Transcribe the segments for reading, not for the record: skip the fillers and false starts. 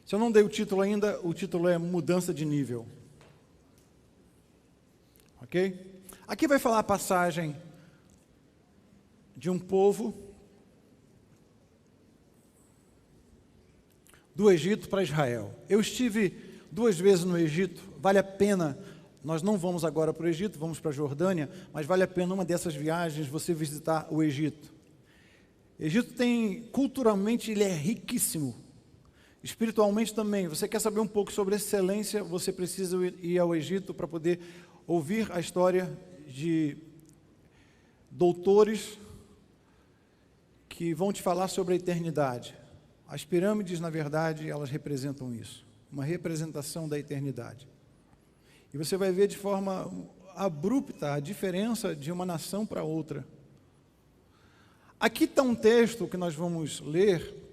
Se eu não dei o título ainda, o título é Mudança de Nível. Ok? Aqui vai falar a passagem de um povo do Egito para Israel. Eu estive 2 vezes no Egito, vale a pena, nós não vamos agora para o Egito, vamos para a Jordânia, mas vale a pena uma dessas viagens você visitar o Egito. O Egito tem, culturalmente, ele é riquíssimo. Espiritualmente também. Você quer saber um pouco sobre excelência, você precisa ir ao Egito para poder ouvir a história de doutores que vão te falar sobre a eternidade. As pirâmides, na verdade, elas representam isso, uma representação da eternidade. E você vai ver de forma abrupta a diferença de uma nação para outra. Aqui está um texto que nós vamos ler,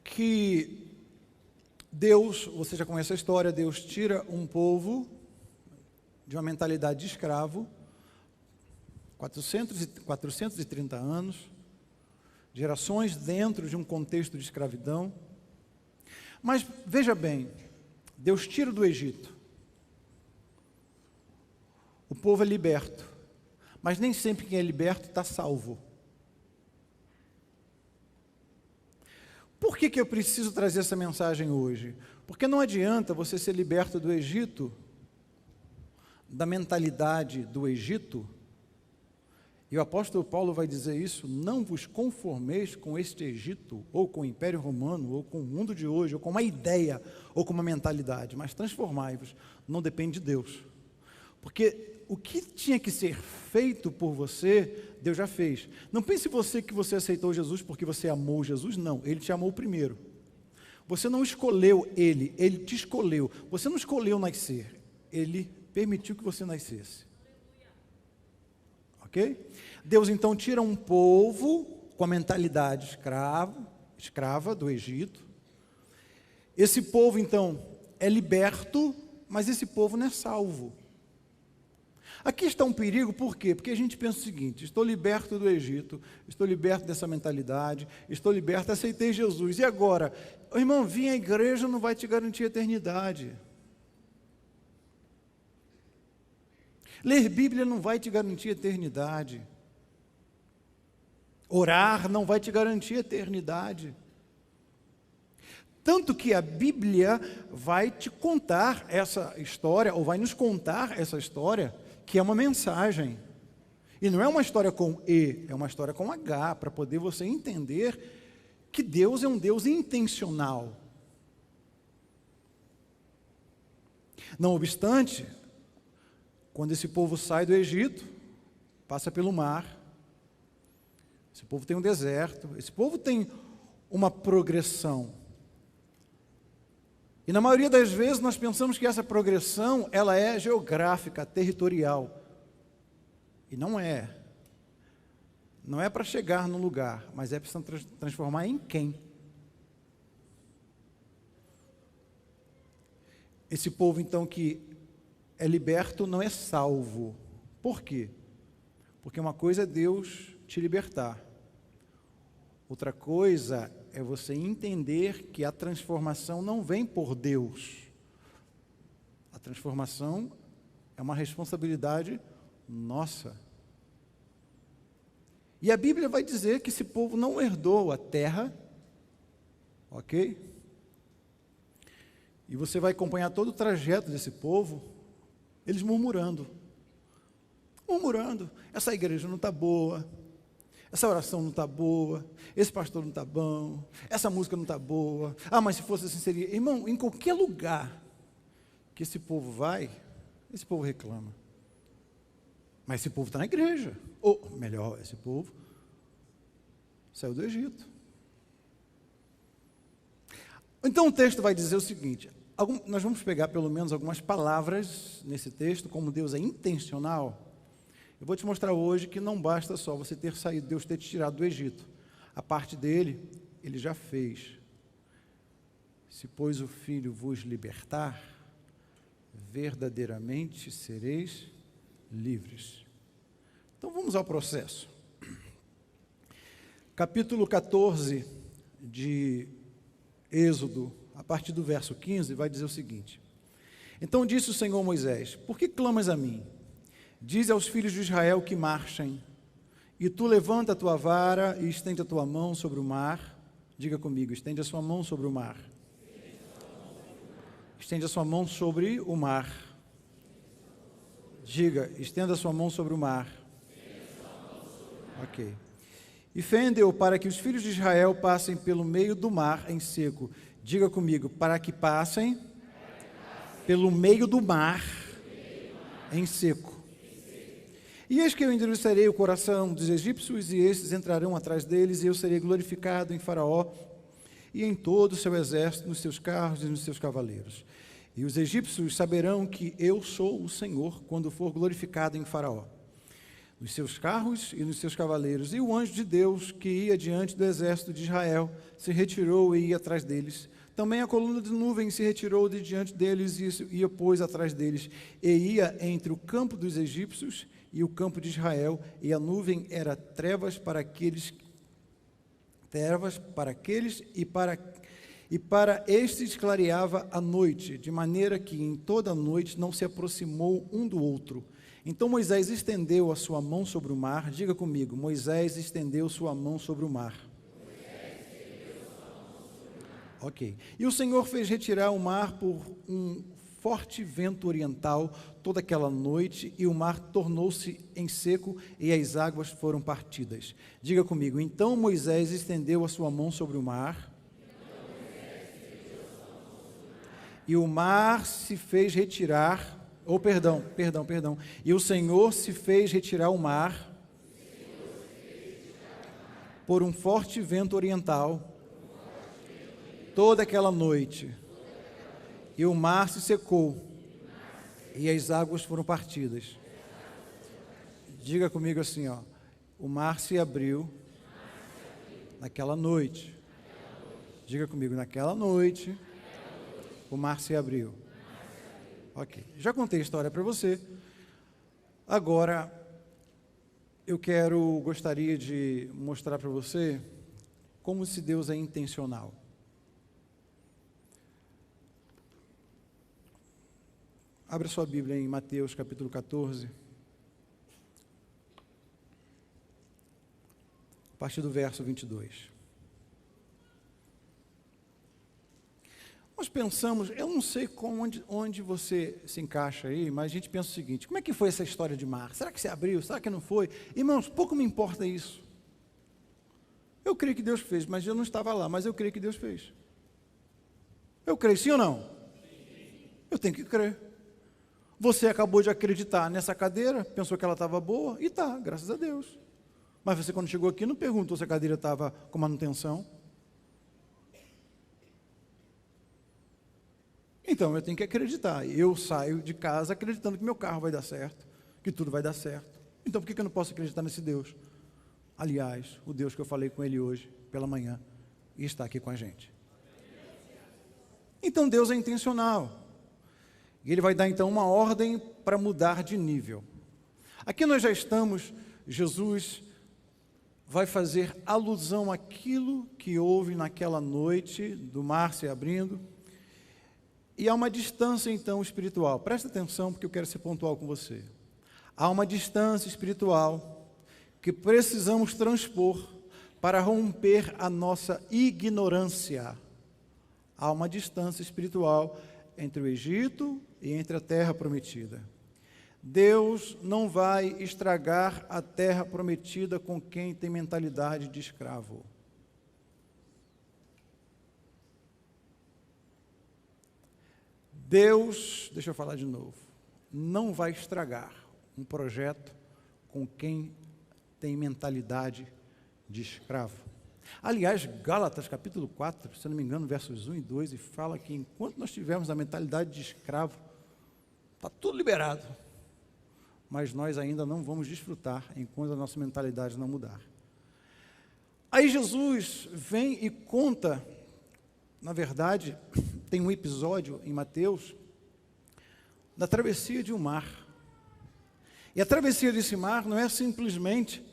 que Deus, você já conhece a história, Deus tira um povo de uma mentalidade de escravo, 430 anos, gerações dentro de um contexto de escravidão. Mas veja bem, Deus tira do Egito, o povo é liberto, mas nem sempre quem é liberto está salvo. Por que eu preciso trazer essa mensagem hoje? Porque não adianta você ser liberto do Egito, da mentalidade do Egito, e o apóstolo Paulo vai dizer isso: não vos conformeis com este Egito, ou com o Império Romano, ou com o mundo de hoje, ou com uma ideia, ou com uma mentalidade, mas transformai-vos. Não depende de Deus. Porque o que tinha que ser feito por você, Deus já fez. Não pense você que você aceitou Jesus porque você amou Jesus, não. Ele te amou primeiro. Você não escolheu Ele, Ele te escolheu. Você não escolheu nascer, Ele permitiu que você nascesse. Ok? Deus então tira um povo com a mentalidade escrava do Egito. Esse povo então é liberto, mas esse povo não é salvo. Aqui está um perigo, por quê? Porque a gente pensa o seguinte: estou liberto do Egito, estou liberto dessa mentalidade, estou liberto, aceitei Jesus, e agora? Irmão, vir à igreja não vai te garantir a eternidade. Ler Bíblia não vai te garantir a eternidade. Orar não vai te garantir a eternidade. Tanto que a Bíblia vai te contar essa história, ou vai nos contar essa história, que é uma mensagem. E não é uma história com E, é uma história com H, para poder você entender que Deus é um Deus intencional. Não obstante, quando esse povo sai do Egito, passa pelo mar, esse povo tem um deserto, esse povo tem uma progressão. E na maioria das vezes nós pensamos que essa progressão, ela é geográfica, territorial. E não é. Não é para chegar no lugar, mas é para se transformar em quem? Esse povo então que é liberto não é salvo. Por quê? Porque uma coisa é Deus te libertar. Outra coisa é você entender que a transformação não vem por Deus. A transformação é uma responsabilidade nossa. E a Bíblia vai dizer que esse povo não herdou a terra, ok? E você vai acompanhar todo o trajeto desse povo, eles murmurando, essa igreja não está boa, essa oração não está boa, esse pastor não está bom, essa música não está boa, mas se fosse assim seria. Irmão, em qualquer lugar que esse povo vai, esse povo reclama. Mas esse povo está na igreja, ou melhor, esse povo saiu do Egito. Então o texto vai dizer o seguinte, nós vamos pegar pelo menos algumas palavras nesse texto, como Deus é intencional. Eu vou te mostrar hoje que não basta só você ter saído, Deus ter te tirado do Egito. A parte dele, ele já fez. Se, pois, o Filho vos libertar, verdadeiramente sereis livres. Então vamos ao processo. Capítulo 14 de Êxodo, a partir do verso 15, vai dizer o seguinte: Então disse o Senhor a Moisés: Por que clamas a mim? Dize aos filhos de Israel que marchem, e tu levanta a tua vara e estende a tua mão sobre o mar. Diga comigo, estende a sua mão sobre o mar. Estende a sua mão sobre o mar. Diga, estenda a sua mão sobre o mar. Ok. E fende-o para que os filhos de Israel passem pelo meio do mar em seco. Diga comigo, para que passem pelo meio do mar em seco. E eis que eu endurecerei o coração dos egípcios, e estes entrarão atrás deles, e eu serei glorificado em Faraó e em todo o seu exército, nos seus carros e nos seus cavaleiros. E os egípcios saberão que eu sou o Senhor, quando for glorificado em Faraó, nos seus carros e nos seus cavaleiros. E o anjo de Deus, que ia diante do exército de Israel, se retirou e ia atrás deles. Também a coluna de nuvem se retirou de diante deles e ia, pois, atrás deles. E ia entre o campo dos egípcios e o campo de Israel, e a nuvem era trevas para aqueles e para estes clareava a noite, de maneira que em toda a noite não se aproximou um do outro. Então Moisés estendeu a sua mão sobre o mar. Diga comigo, Moisés estendeu sua mão sobre o mar. Ok. E o Senhor fez retirar o mar por um forte vento oriental toda aquela noite, e o mar tornou-se em seco, e as águas foram partidas. Diga comigo, então Moisés estendeu a sua mão sobre o mar, e o mar se fez retirar, e o Senhor se fez retirar o mar por um forte vento oriental toda aquela noite, e o mar se secou, e as águas foram partidas. Diga comigo assim, ó, o mar se abriu naquela noite. Diga comigo, naquela noite, o mar se abriu. Ok, já contei a história para você. Agora, gostaria de mostrar para você como se Deus é intencional. Abra sua Bíblia em Mateus capítulo 14, a partir do verso 22. Nós pensamos, eu não sei onde você se encaixa aí, mas a gente pensa o seguinte: como é que foi essa história de mar? Será que se abriu? Será que não foi? Irmãos, pouco me importa isso. Eu creio que Deus fez, mas eu não estava lá, mas eu creio que Deus fez. Eu creio, sim ou não? Eu tenho que crer. Você acabou de acreditar nessa cadeira, pensou que ela estava boa, e está, graças a Deus. Mas você, quando chegou aqui, não perguntou se a cadeira estava com manutenção. Então, eu tenho que acreditar. Eu saio de casa acreditando que meu carro vai dar certo, que tudo vai dar certo. Então, por que eu não posso acreditar nesse Deus? Aliás, o Deus que eu falei com ele hoje, pela manhã, e está aqui com a gente. Então, Deus é intencional. E Ele vai dar, então, uma ordem para mudar de nível. Aqui nós já estamos, Jesus vai fazer alusão àquilo que houve naquela noite do mar se abrindo. E há uma distância, então, espiritual. Presta atenção, porque eu quero ser pontual com você. Há uma distância espiritual que precisamos transpor para romper a nossa ignorância. Há uma distância espiritual entre o Egito e entre a terra prometida. Deus não vai estragar a terra prometida com quem tem mentalidade de escravo. Deus, deixa eu falar de novo, não vai estragar um projeto com quem tem mentalidade de escravo. Aliás, Gálatas capítulo 4, se não me engano, versos 1 e 2, e fala que enquanto nós tivermos a mentalidade de escravo, está tudo liberado, mas nós ainda não vamos desfrutar enquanto a nossa mentalidade não mudar. Aí Jesus vem e conta, na verdade, tem um episódio em Mateus, da travessia de um mar. E a travessia desse mar não é simplesmente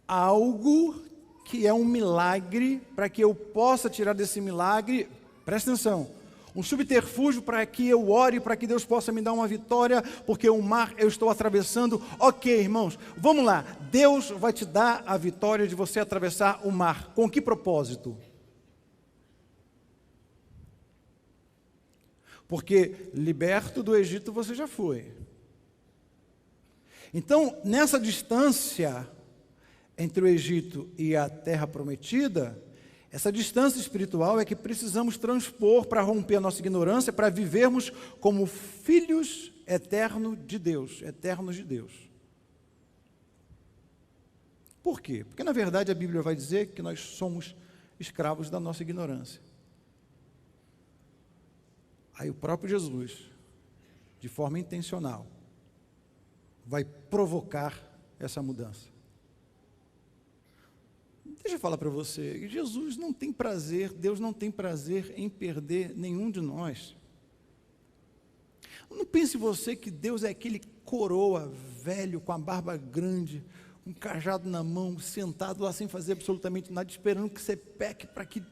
algo que é um milagre, para que eu possa tirar desse milagre, presta atenção, um subterfúgio para que eu ore, para que Deus possa me dar uma vitória, porque o mar eu estou atravessando. Ok, irmãos, vamos lá. Deus vai te dar a vitória de você atravessar o mar. Com que propósito? Porque liberto do Egito você já foi. Então, nessa distância entre o Egito e a terra prometida, essa distância espiritual é que precisamos transpor para romper a nossa ignorância, para vivermos como filhos eternos de Deus. Por quê? Porque, na verdade, a Bíblia vai dizer que nós somos escravos da nossa ignorância. Aí o próprio Jesus, de forma intencional, vai provocar essa mudança. Deixa eu falar para você, Jesus não tem prazer, Deus não tem prazer em perder nenhum de nós. Não pense você que Deus é aquele coroa velho, com a barba grande, com um cajado na mão, sentado lá sem fazer absolutamente nada, esperando que você peque para que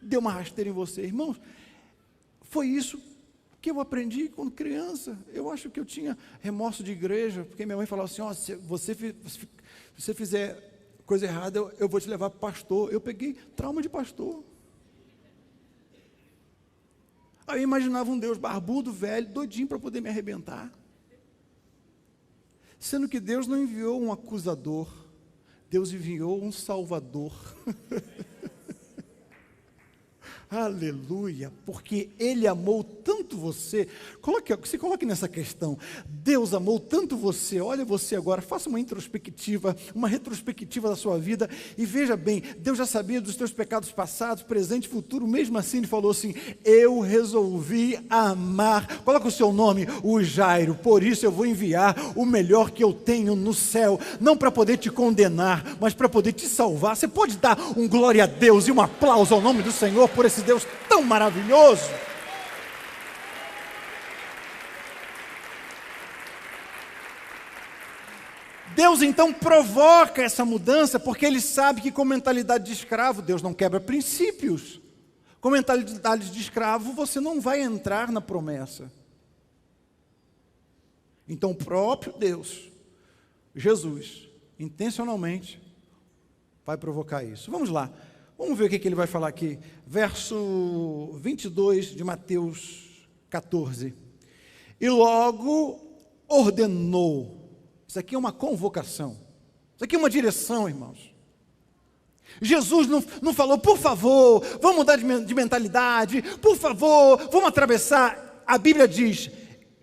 dê uma rasteira em você. Irmãos, foi isso que eu aprendi quando criança. Eu acho que eu tinha remorso de igreja, porque minha mãe falava assim, se você fizer coisa errada, eu vou te levar para o pastor. Eu peguei trauma de pastor. Aí eu imaginava um Deus barbudo, velho, doidinho para poder me arrebentar. Sendo que Deus não enviou um acusador, Deus enviou um salvador. Aleluia, porque Ele amou tanto você. Se coloque nessa questão. Deus amou tanto você. Olha você agora, faça uma introspectiva, uma retrospectiva da sua vida e veja bem, Deus já sabia dos teus pecados passados, presente e futuro. Mesmo assim Ele falou assim, eu resolvi amar. Coloca o seu nome, o Jairo. Por isso eu vou enviar o melhor que eu tenho no céu, não para poder te condenar, mas para poder te salvar. Você pode dar um glória a Deus e um aplauso ao nome do Senhor por esse Deus tão maravilhoso. Deus então provoca essa mudança, porque Ele sabe que com mentalidade de escravo, Deus não quebra princípios. Com mentalidade de escravo, você não vai entrar na promessa. Então o próprio Deus, Jesus, intencionalmente, vai provocar isso. Vamos lá. Vamos ver o que ele vai falar aqui. Verso 22 de Mateus 14. E logo ordenou. Isso aqui é uma convocação. Isso aqui é uma direção, irmãos. Jesus não falou, por favor, vamos mudar de mentalidade, por favor, vamos atravessar. A Bíblia diz,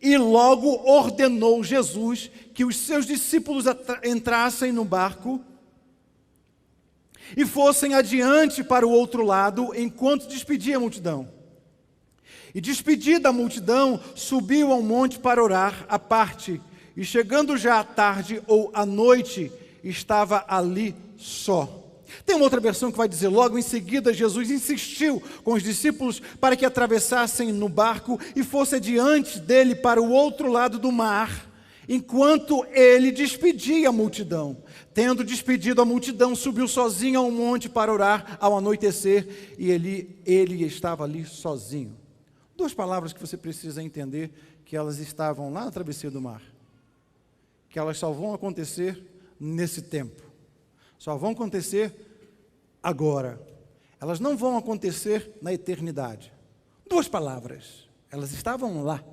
e logo ordenou Jesus que os seus discípulos entrassem no barco e fossem adiante para o outro lado, enquanto despedia a multidão. E despedida a multidão, subiu ao monte para orar à parte, e chegando já à tarde ou à noite, estava ali só. Tem uma outra versão que vai dizer, logo em seguida Jesus insistiu com os discípulos para que atravessassem no barco e fosse adiante dele para o outro lado do mar, enquanto ele despedia a multidão. Tendo despedido a multidão, subiu sozinho ao monte para orar ao anoitecer, e ele estava ali sozinho. Duas palavras que você precisa entender, que elas estavam lá na travessia do mar, que elas só vão acontecer nesse tempo, só vão acontecer agora, elas não vão acontecer na eternidade. Duas palavras, elas estavam lá,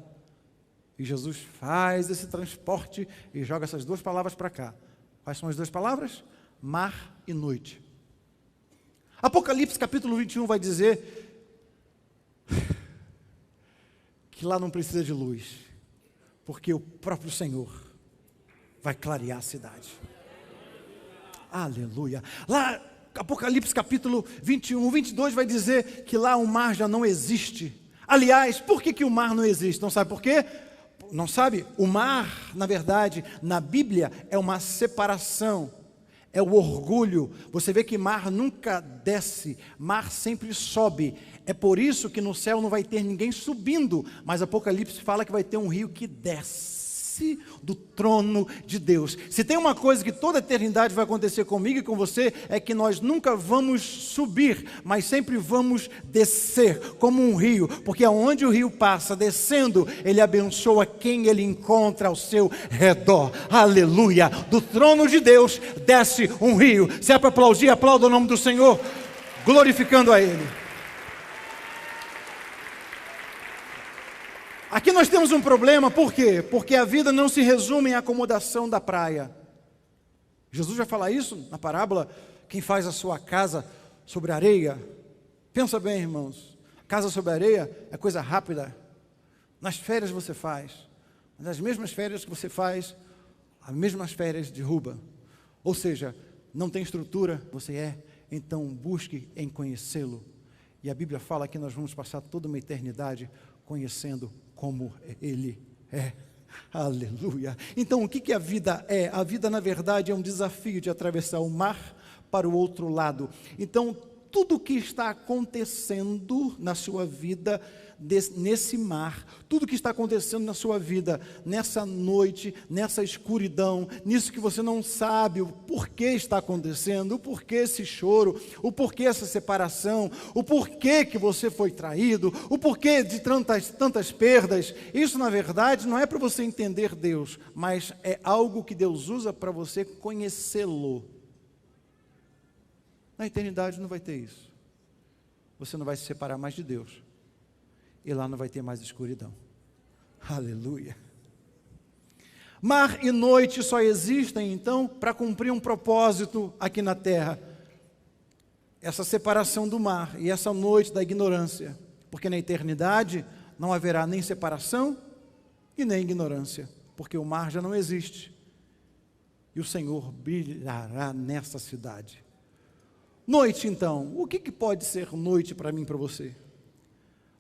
e Jesus faz esse transporte e joga essas duas palavras para cá. Quais são as duas palavras? Mar e noite. Apocalipse capítulo 21 vai dizer que lá não precisa de luz, porque o próprio Senhor vai clarear a cidade. Aleluia. Lá, Apocalipse capítulo 21, 22 vai dizer que lá o mar já não existe. Aliás, por que o mar não existe? Não sabe por quê? Não sabe? O mar, na verdade, na Bíblia, é uma separação, é o orgulho. Você vê que mar nunca desce, mar sempre sobe. É por isso que no céu não vai ter ninguém subindo, mas Apocalipse fala que vai ter um rio que desce. desce do trono de Deus. Se tem uma coisa que toda a eternidade vai acontecer comigo e com você, é que nós nunca vamos subir, mas sempre vamos descer, como um rio, porque aonde o rio passa, descendo, ele abençoa quem ele encontra ao seu redor. Aleluia! Do trono de Deus desce um rio. Se é para aplaudir, aplauda o nome do Senhor, glorificando a Ele. Aqui nós temos um problema, por quê? Porque a vida não se resume em acomodação da praia. Jesus vai falar isso na parábola, quem faz a sua casa sobre areia. Pensa bem, irmãos, casa sobre areia é coisa rápida. Nas férias você faz, mas as mesmas férias que você faz, as mesmas férias derruba. Ou seja, não tem estrutura, você então busque em conhecê-lo. E a Bíblia fala que nós vamos passar toda uma eternidade conhecendo como Ele é. Aleluia. Então, o que a vida é? A vida, na verdade, é um desafio de atravessar o mar para o outro lado. Então, tudo o que está acontecendo na sua vida, nesse mar, tudo que está acontecendo na sua vida, nessa noite, nessa escuridão, nisso que você não sabe o porquê está acontecendo, o porquê esse choro, o porquê essa separação, o porquê que você foi traído, o porquê de tantas perdas, isso na verdade não é para você entender Deus, mas é algo que Deus usa para você conhecê-lo. Na eternidade não vai ter isso. Você não vai se separar mais de Deus. E lá não vai ter mais escuridão. Aleluia. Mar e noite só existem, então, para cumprir um propósito aqui na terra. Essa separação do mar e essa noite da ignorância. Porque na eternidade não haverá nem separação e nem ignorância. Porque o mar já não existe. E o Senhor brilhará nessa cidade. Noite, então. O que pode ser noite para mim e para você?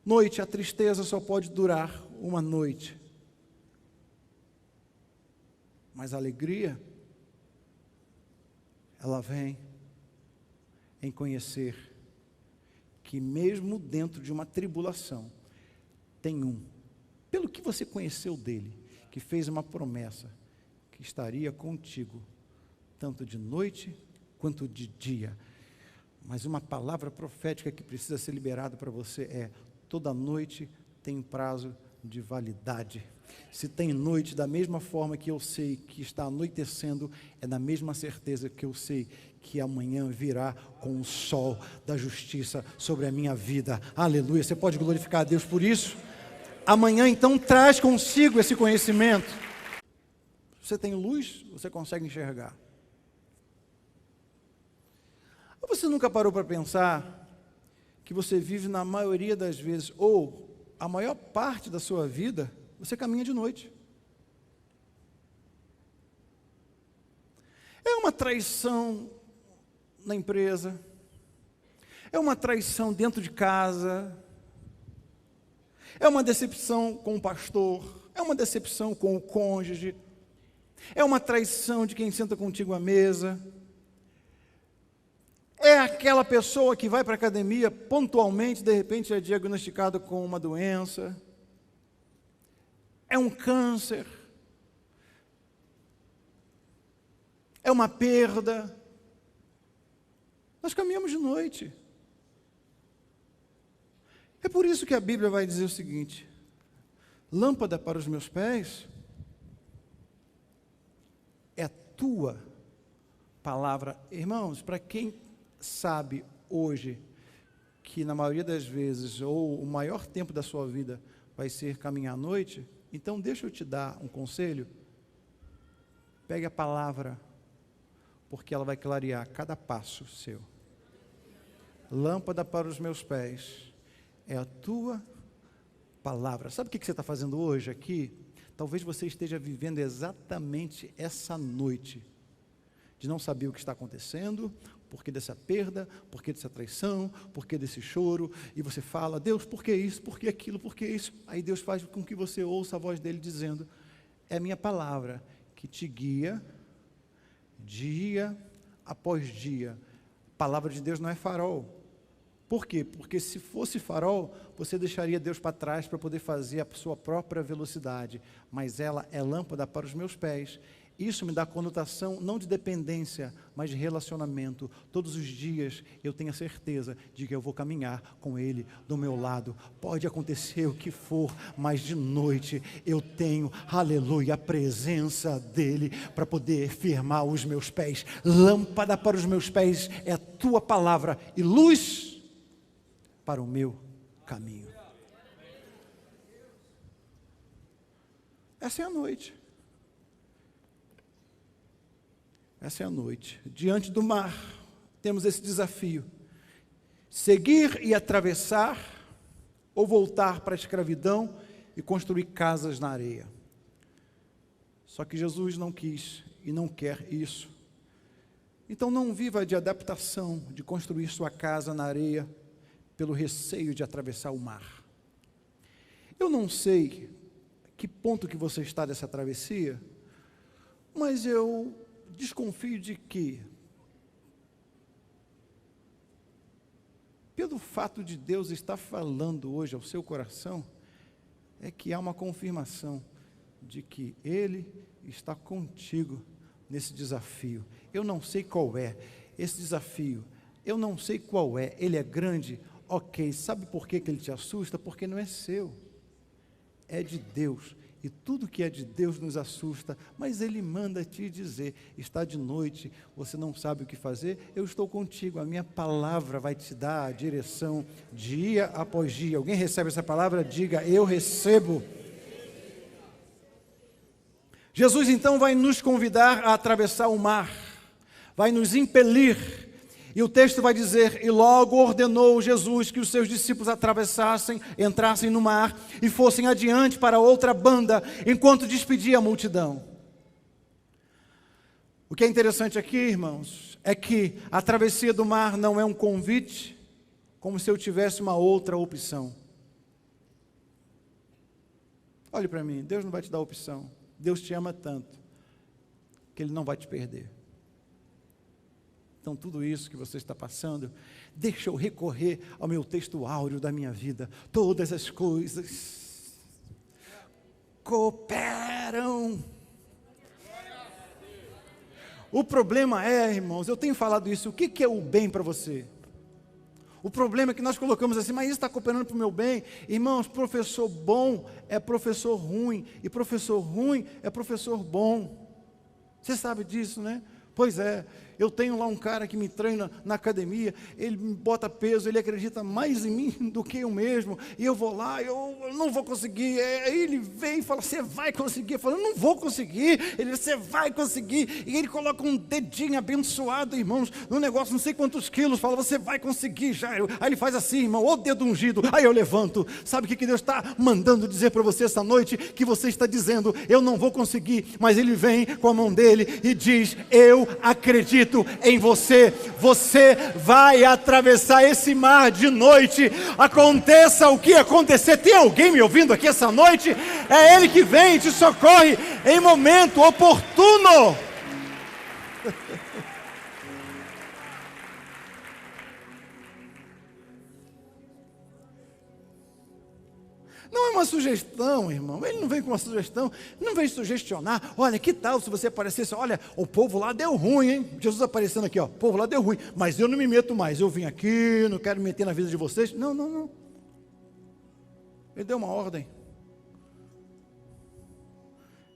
Noite, a tristeza só pode durar uma noite. Mas a alegria, ela vem em conhecer que mesmo dentro de uma tribulação, tem um, pelo que você conheceu dele, que fez uma promessa, que estaria contigo, tanto de noite quanto de dia. Mas uma palavra profética que precisa ser liberada para você é: toda noite tem prazo de validade. Se tem noite, da mesma forma que eu sei que está anoitecendo, é da mesma certeza que eu sei que amanhã virá com o sol da justiça sobre a minha vida. Aleluia. Você pode glorificar a Deus por isso? Amanhã então traz consigo esse conhecimento. Você tem luz, você consegue enxergar. Você nunca parou para pensar que você vive na maioria das vezes, ou a maior parte da sua vida, você caminha de noite? É uma traição na empresa, é uma traição dentro de casa, é uma decepção com o pastor, é uma decepção com o cônjuge, é uma traição de quem senta contigo à mesa. É aquela pessoa que vai para a academia pontualmente, de repente é diagnosticado com uma doença. É um câncer. É uma perda. Nós caminhamos de noite. É por isso que a Bíblia vai dizer o seguinte: lâmpada para os meus pés é a tua palavra. Irmãos, para quem sabe hoje que na maioria das vezes, ou o maior tempo da sua vida vai ser caminhar à noite, então deixa eu te dar um conselho. Pegue a palavra, porque ela vai clarear cada passo seu. Lâmpada para os meus pés é a tua palavra. Sabe o que você está fazendo hoje aqui? Talvez você esteja vivendo exatamente essa noite, de não saber o que está acontecendo, por que dessa perda, por que dessa traição, por que desse choro, e você fala: Deus, por que isso, por que aquilo, por que isso? Aí Deus faz com que você ouça a voz dele dizendo: é a minha palavra que te guia, dia após dia. A palavra de Deus não é farol. Por quê? Porque se fosse farol, você deixaria Deus para trás para poder fazer a sua própria velocidade. Mas ela é lâmpada para os meus pés. Isso me dá conotação não de dependência, mas de relacionamento. Todos os dias eu tenho a certeza de que eu vou caminhar com Ele do meu lado. Pode acontecer o que for, mas de noite eu tenho, aleluia, a presença dEle para poder firmar os meus pés. Lâmpada para os meus pés é a Tua palavra e luz para o meu caminho. Essa é a noite. Essa é a noite. Diante do mar, temos esse desafio. Seguir e atravessar, ou voltar para a escravidão e construir casas na areia. Só que Jesus não quis e não quer isso. Então não viva de adaptação, de construir sua casa na areia, pelo receio de atravessar o mar. Eu não sei que ponto que você está dessa travessia, mas eu desconfio de que, pelo fato de Deus estar falando hoje ao seu coração, é que há uma confirmação de que Ele está contigo nesse desafio. Eu não sei qual é esse desafio, eu não sei qual é, ele é grande, ok, sabe por que ele te assusta? Porque não é seu, é de Deus. E tudo que é de Deus nos assusta, mas Ele manda te dizer, está de noite, você não sabe o que fazer, eu estou contigo, a minha palavra vai te dar a direção dia após dia. Alguém recebe essa palavra? Diga, eu recebo. Jesus então vai nos convidar a atravessar o mar, vai nos impelir. E o texto vai dizer, e logo ordenou Jesus que os seus discípulos atravessassem, entrassem no mar e fossem adiante para outra banda, enquanto despedia a multidão. O que é interessante aqui, irmãos, é que a travessia do mar não é um convite, como se eu tivesse uma outra opção. Olhe para mim, Deus não vai te dar opção. Deus te ama tanto, que Ele não vai te perder. Então, tudo isso que você está passando, deixa eu recorrer ao meu texto áureo da minha vida. Todas as coisas cooperam. O problema é, irmãos, eu tenho falado isso, o que é o bem para você? O problema é que nós colocamos assim, mas isso está cooperando para o meu bem. Irmãos, professor bom é professor ruim, e professor ruim é professor bom. Você sabe disso, né? Pois é, eu tenho lá um cara que me treina na academia, ele me bota peso, ele acredita mais em mim do que eu mesmo, e eu vou lá, eu não vou conseguir, aí ele vem e fala, você vai conseguir, eu falo, eu não vou conseguir, ele, você vai conseguir, e ele coloca um dedinho abençoado, irmãos, no negócio, não sei quantos quilos, fala, você vai conseguir, Jairo, aí ele faz assim, irmão, o dedo ungido, aí eu levanto, sabe o que Deus está mandando dizer para você essa noite, que você está dizendo, eu não vou conseguir, mas ele vem com a mão dele e diz, eu acredito em você, você vai atravessar esse mar de noite, aconteça o que acontecer. Tem alguém me ouvindo aqui essa noite? É Ele que vem e te socorre em momento oportuno. Não é uma sugestão, irmão, ele não vem com uma sugestão, não vem sugestionar, olha, que tal se você aparecesse, olha, o povo lá deu ruim, hein, Jesus aparecendo aqui, ó, o povo lá deu ruim, mas eu não me meto mais, eu vim aqui, não quero me meter na vida de vocês, não, ele deu uma ordem,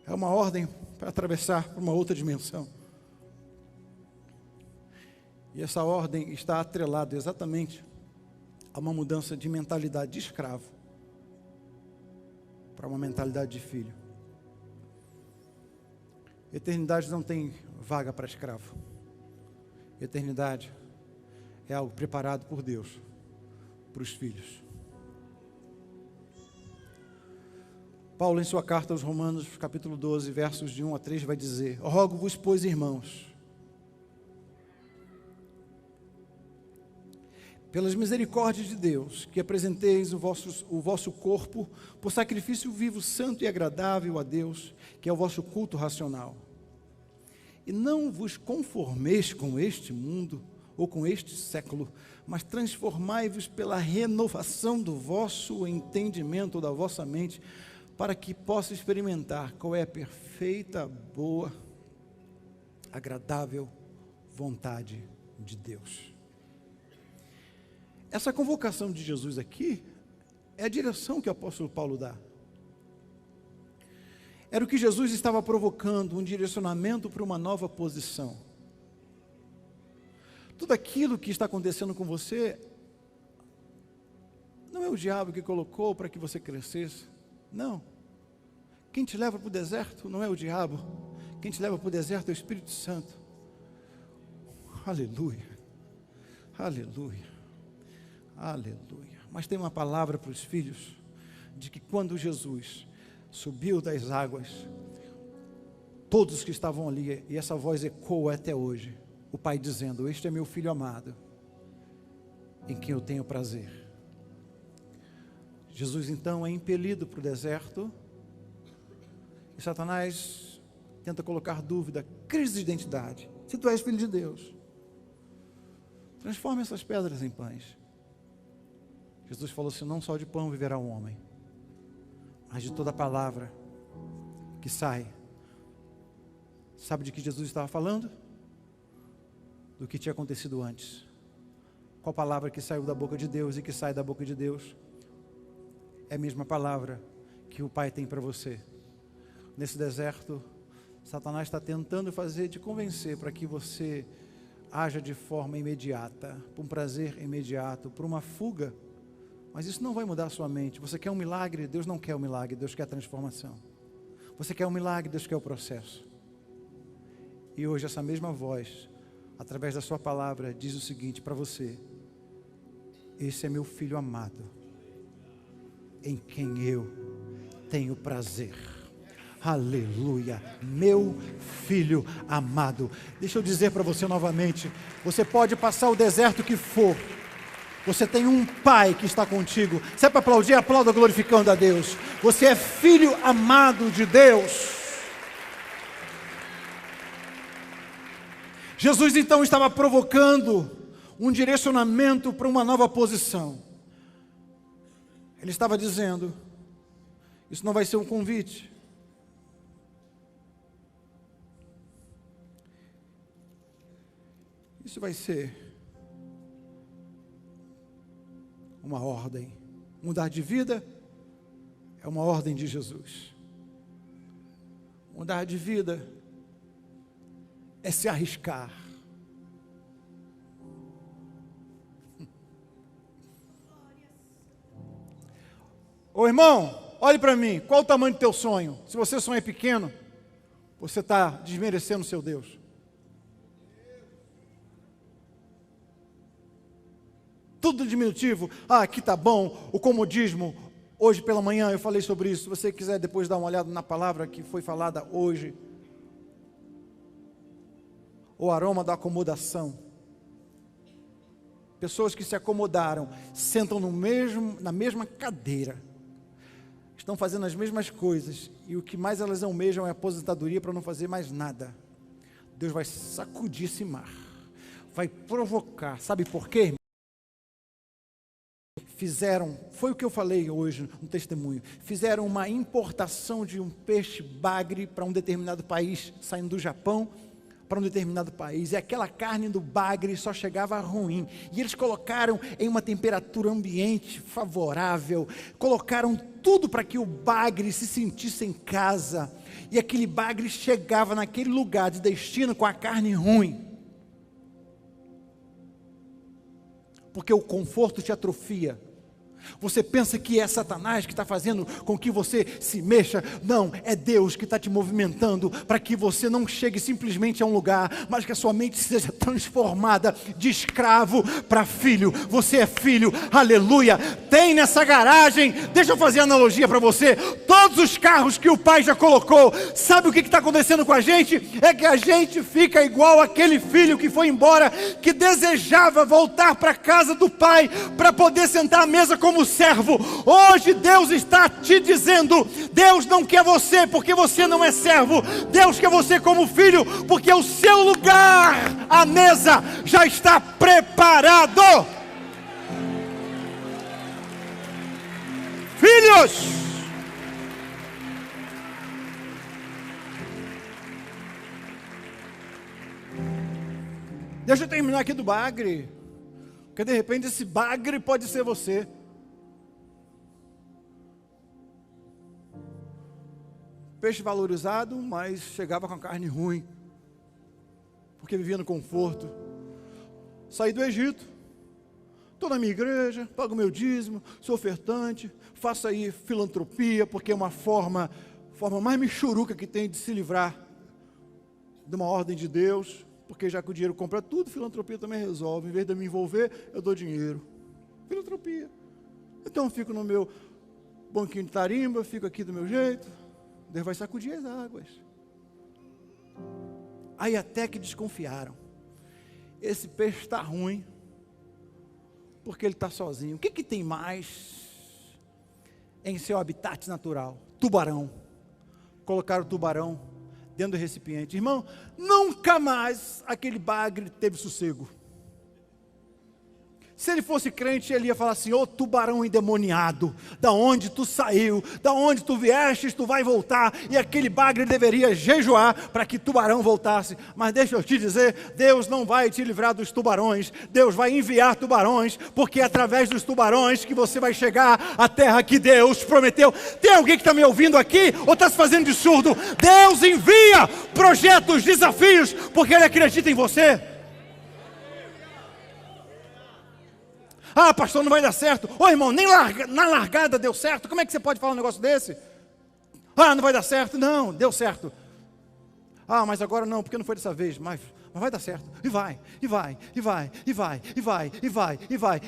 é uma ordem para atravessar para uma outra dimensão, e essa ordem está atrelada exatamente a uma mudança de mentalidade de escravo, para uma mentalidade de filho. Eternidade não tem vaga para escravo. Eternidade é algo preparado por Deus para os filhos. Paulo, em sua carta aos Romanos, capítulo 12, versos de 1 a 3, vai dizer, rogo-vos, pois, irmãos, pelas misericórdias de Deus, que apresenteis o vosso corpo por sacrifício vivo, santo e agradável a Deus, que é o vosso culto racional. E não vos conformeis com este mundo, ou com este século, mas transformai-vos pela renovação do vosso entendimento, da vossa mente, para que possa experimentar qual é a perfeita, boa, agradável vontade de Deus. Essa convocação de Jesus aqui é a direção que o apóstolo Paulo dá. Era o que Jesus estava provocando, um direcionamento para uma nova posição. Tudo aquilo que está acontecendo com você, não é o diabo que colocou para que você crescesse, não. Quem te leva para o deserto não é o diabo, quem te leva para o deserto é o Espírito Santo. Aleluia, aleluia, aleluia. Mas tem uma palavra para os filhos, de que quando Jesus subiu das águas, todos que estavam ali, e essa voz ecoa até hoje, o Pai dizendo: este é meu Filho amado, em quem eu tenho prazer. Jesus então é impelido para o deserto, e Satanás tenta colocar dúvida, crise de identidade. Se tu és Filho de Deus, transforma essas pedras em pães. Jesus falou assim: não só de pão viverá o homem, mas de toda palavra que sai. Sabe de que Jesus estava falando? Do que tinha acontecido antes. Qual palavra que saiu da boca de Deus e que sai da boca de Deus? É a mesma palavra que o Pai tem para você. Nesse deserto, Satanás está tentando fazer te convencer para que você haja de forma imediata, por um prazer imediato, por uma fuga. Mas isso não vai mudar a sua mente. Você quer um milagre? Deus não quer o milagre, Deus quer a transformação. Você quer um milagre? Deus quer o processo. E hoje essa mesma voz, através da sua palavra, diz o seguinte para você: esse é meu Filho amado, em quem eu tenho prazer. Aleluia, meu Filho amado. Deixa eu dizer para você novamente, você pode passar o deserto que for, você tem um Pai que está contigo. Se é para aplaudir, aplauda glorificando a Deus. Você é filho amado de Deus. Jesus então estava provocando um direcionamento para uma nova posição. Ele estava dizendo: isso não vai ser um convite. Isso vai ser uma ordem. Mudar de vida é uma ordem de Jesus. Mudar de vida é se arriscar. Ô irmão, olhe para mim, qual o tamanho do teu sonho? Se você sonha pequeno, você está desmerecendo o seu Deus. Tudo diminutivo, aqui está bom, o comodismo. Hoje pela manhã eu falei sobre isso. Se você quiser depois dar uma olhada na palavra que foi falada hoje, o aroma da acomodação. Pessoas que se acomodaram, sentam na mesma cadeira, estão fazendo as mesmas coisas, e o que mais elas almejam é aposentadoria para não fazer mais nada. Deus vai sacudir esse mar, vai provocar. Sabe por quê? Foi o que eu falei hoje no testemunho, fizeram uma importação de um peixe bagre para um determinado país, saindo do Japão para um determinado país, e aquela carne do bagre só chegava ruim, e eles colocaram em uma temperatura ambiente favorável, colocaram tudo para que o bagre se sentisse em casa, e aquele bagre chegava naquele lugar de destino com a carne ruim, porque o conforto te atrofia. Você pensa que é Satanás que está fazendo com que você se mexa? Não, é Deus que está te movimentando para que você não chegue simplesmente a um lugar, mas que a sua mente seja transformada de escravo para filho. Você é filho, aleluia. Tem nessa garagem, deixa eu fazer analogia para você, todos os carros que o pai já colocou. Sabe o que está acontecendo com a gente? É que a gente fica igual aquele filho que foi embora, que desejava voltar para a casa do pai, para poder sentar à mesa como servo. Hoje Deus está te dizendo, Deus não quer você porque você não é servo, Deus quer você como filho, porque o seu lugar à mesa já está preparado. Jesus! Deixa eu terminar aqui do bagre, porque de repente esse bagre pode ser você. Peixe valorizado, mas chegava com a carne ruim, porque vivia no conforto. Saí do Egito, estou na minha igreja, pago meu dízimo, sou ofertante, faço aí filantropia, porque é uma forma mais michuruca que tem de se livrar de uma ordem de Deus, porque já que o dinheiro compra tudo, filantropia também resolve. Em vez de eu me envolver, eu dou dinheiro. Filantropia. Então eu fico no meu banquinho de tarimba, fico aqui do meu jeito, Deus vai sacudir as águas. Aí até que desconfiaram. Esse peixe está ruim, porque ele está sozinho. O que tem mais em seu habitat natural? Tubarão. Colocaram o tubarão dentro do recipiente. Irmão, nunca mais aquele bagre teve sossego. Se ele fosse crente, ele ia falar assim: ô tubarão endemoniado, da onde tu saiu, da onde tu viestes, tu vai voltar. E aquele bagre deveria jejuar para que tubarão voltasse. Mas deixa eu te dizer, Deus não vai te livrar dos tubarões. Deus vai enviar tubarões, porque é através dos tubarões que você vai chegar à terra que Deus prometeu. Tem alguém que está me ouvindo aqui, ou está se fazendo de surdo? Deus envia projetos, desafios, porque Ele acredita em você. Ah, pastor, não vai dar certo. Ô irmão, nem na largada deu certo. Como é que você pode falar um negócio desse? Ah, não vai dar certo. Não, deu certo. Ah, mas agora não, porque não foi dessa vez. Mas vai dar certo. E vai.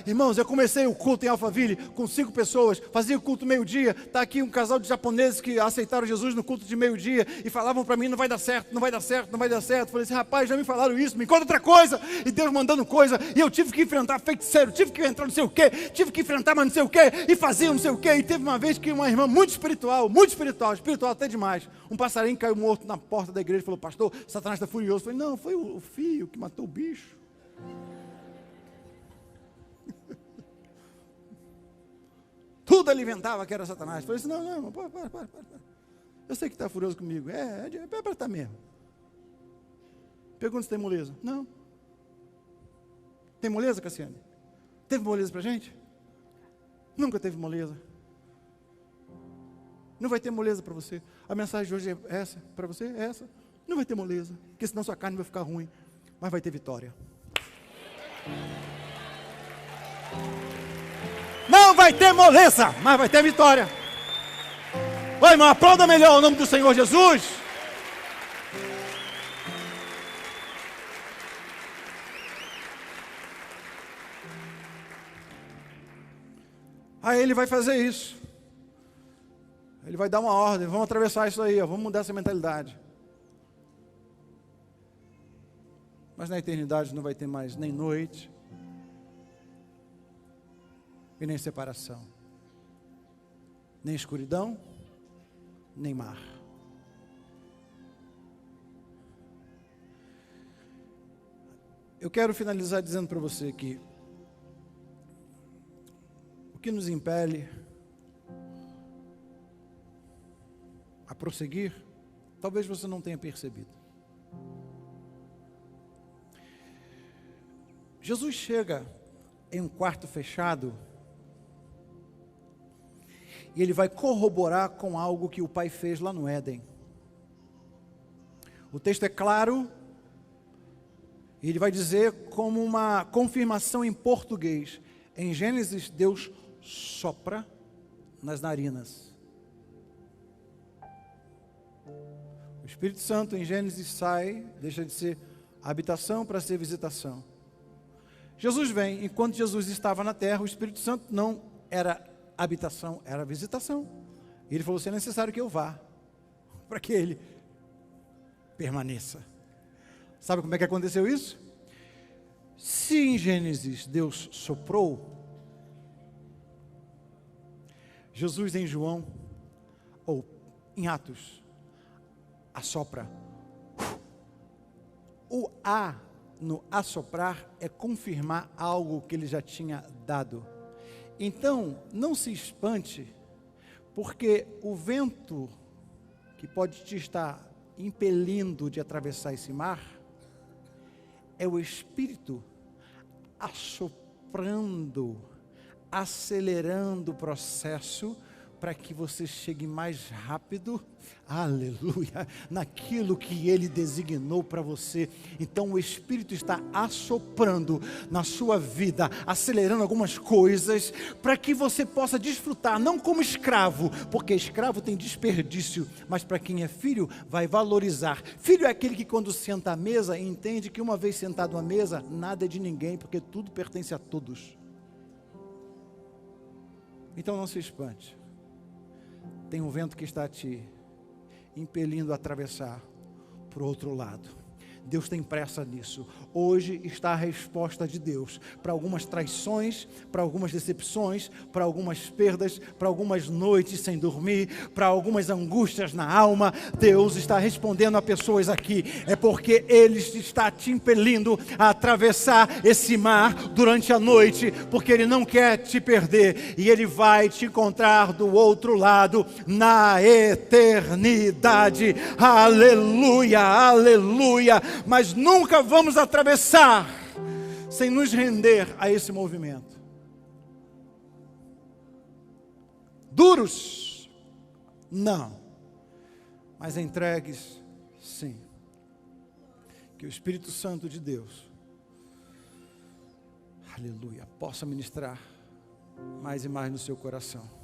Irmãos, eu comecei o culto em Alphaville com 5 pessoas, fazia o culto meio-dia. Está aqui um casal de japoneses que aceitaram Jesus no culto de meio-dia e falavam para mim: não vai dar certo. Falei assim: rapaz, já me falaram isso, me conta outra coisa. E Deus mandando coisa, e eu tive que enfrentar feiticeiro, tive que entrar não sei o quê, tive que enfrentar mas não sei o quê, e fazia não sei o quê. E teve uma vez que uma irmã muito espiritual até demais, um passarinho caiu morto na porta da igreja e falou: pastor, Satanás está furioso. Eu falei: não, foi o fio que matou o bicho. Tudo alimentava que era Satanás. Eu falei assim: não, para. Eu sei que está furioso comigo. É para estar mesmo. Pergunta se tem moleza. Não. Tem moleza, Cassiane? Teve moleza para a gente? Nunca teve moleza. Não vai ter moleza para você. A mensagem de hoje é essa, para você é essa. Não vai ter moleza, porque senão sua carne vai ficar ruim. Mas vai ter vitória. Não vai ter moleza, mas vai ter vitória. Oi, irmão, aplauda melhor o nome do Senhor Jesus. Aí ele vai fazer isso. Ele vai dar uma ordem: vamos atravessar isso aí, vamos mudar essa mentalidade. Mas na eternidade não vai ter mais nem noite e nem separação, nem escuridão, nem mar. Eu quero finalizar dizendo para você que o que nos impele a prosseguir, talvez você não tenha percebido. Jesus chega em um quarto fechado e ele vai corroborar com algo que o Pai fez lá no Éden. O texto é claro, e ele vai dizer como uma confirmação em português. Em Gênesis, Deus sopra nas narinas. O Espírito Santo em Gênesis sai, deixa de ser habitação para ser visitação. Jesus vem, enquanto Jesus estava na terra, o Espírito Santo não era habitação, era visitação. E ele falou assim: é necessário que eu vá, para que ele permaneça. Sabe como é que aconteceu isso? Se em Gênesis Deus soprou, Jesus em João, ou em Atos, assopra. O A no assoprar é confirmar algo que ele já tinha dado. Então, não se espante Porque o vento que pode te estar impelindo de atravessar esse mar é o Espírito assoprando, acelerando o processo para que você chegue mais rápido, aleluia, naquilo que Ele designou para você. Então o Espírito está assoprando na sua vida, acelerando algumas coisas, para que você possa desfrutar, não como escravo, porque escravo tem desperdício, mas para quem é filho, vai valorizar. Filho é aquele que quando senta à mesa, entende que uma vez sentado à mesa, nada é de ninguém, porque tudo pertence a todos. Então não se espante. Tem um vento que está te impelindo a atravessar para o outro lado. Deus tem pressa nisso. Hoje está a resposta de Deus para algumas traições, para algumas decepções, para algumas perdas, para algumas noites sem dormir, para algumas angústias na alma. Deus está respondendo a pessoas aqui. É porque Ele está te impelindo a atravessar esse mar durante a noite, porque Ele não quer te perder e Ele vai te encontrar do outro lado na eternidade. Aleluia, aleluia. Mas nunca vamos atravessar sem nos render a esse movimento. Duros? Não. Mas entregues, sim. Que o Espírito Santo de Deus, aleluia, possa ministrar mais e mais no seu coração.